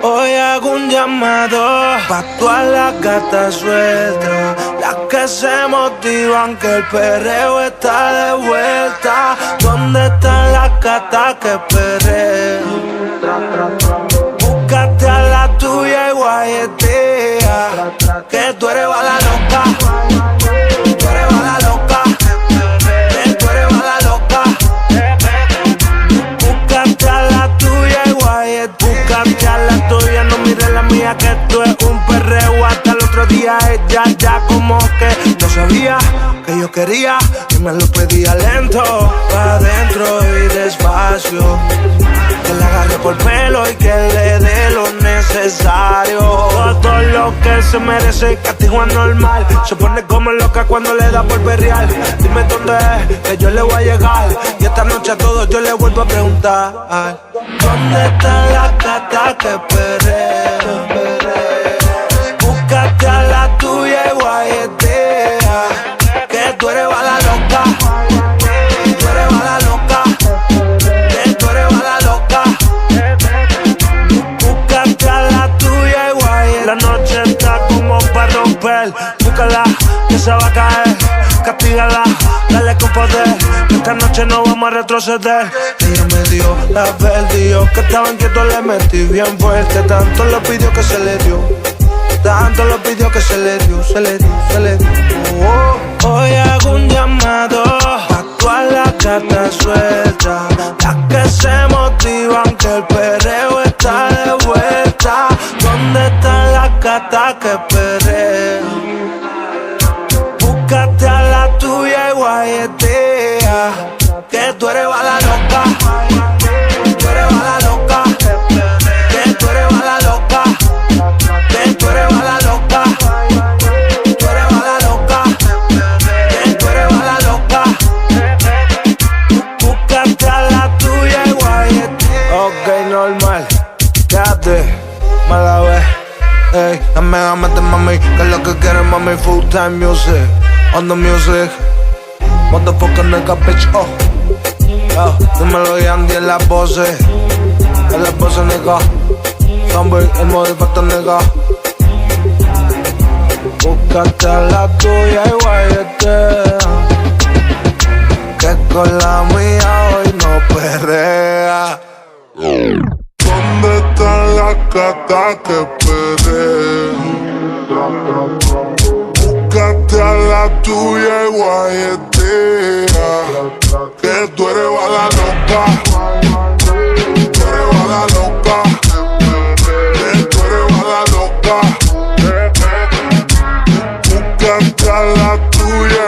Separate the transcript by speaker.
Speaker 1: Hoy hago un llamado pa' todas las gatas sueltas, las que se motivan que el perreo está de vuelta. ¿Dónde están las gatas que perrean? Búscate a la tuya y guayetea, que tú eres bala loca. Tú eres bala loca. Tú eres bala loca. Búscate a la tuya y guayetea. Búscate a la tuya, no mires la mía, que esto es un perreo hasta el otro día. Ella ya como que no sabía que yo quería y me lo pedía lento, pa' adentro y despacio. Que la agarre por pelo y que le dé lo necesario. Todo lo que se merece, castigo anormal. Se pone como loca cuando le da por perrear. Dime dónde es, que yo le voy a llegar. Y esta noche a todos yo le vuelvo a preguntar: ¿dónde están las gatas que perrean? Búscate a la tuya y guayetea, que tú eres bala loca. Tú eres bala loca. Que tú eres bala loca. Búscate a la tuya y guayetea. La noche está como para romper. Búscala, que se va a caer. Castígala, dale con poder. Esta noche no vamos a retroceder. Ella me dio, la perdió. Que estaba inquieto, le metí bien fuerte. Tanto lo pidió que se le dio. Tanto lo pidió que se le dio, se le dio, se le dio. Hoy hago un llamado a todas las gatas sueltas, las que se motivan que el perreo está de vuelta. ¿Dónde están las gatas que perrean? Búscate a la tuya y guayetea, que tú eres bala loca. Tú eres bala loca. Que tú eres bala loca. Que tú eres bala loca. Tú eres bala loca. Que tú eres bala loca. Búscate a la tuya y guayetea. Ok, normal. Quédate, mala vez. Ey, dame gamete, mami, que es lo que quieres, mami. Full time music, on the music. Motherfucker nigga, bitch, oh. Dímelo Yandy en las voces. En las voces, nigga. Zombie, el modifato, nigga. Búscate a la tuya y guayetea, que con la mía hoy no perrea.
Speaker 2: ¿Dónde están las gatas que perrean? Búscate a la tuya y guayetea, que tú eres bala loca. Tú eres bala loca. Que tú eres bala loca. Búscate a la tuya.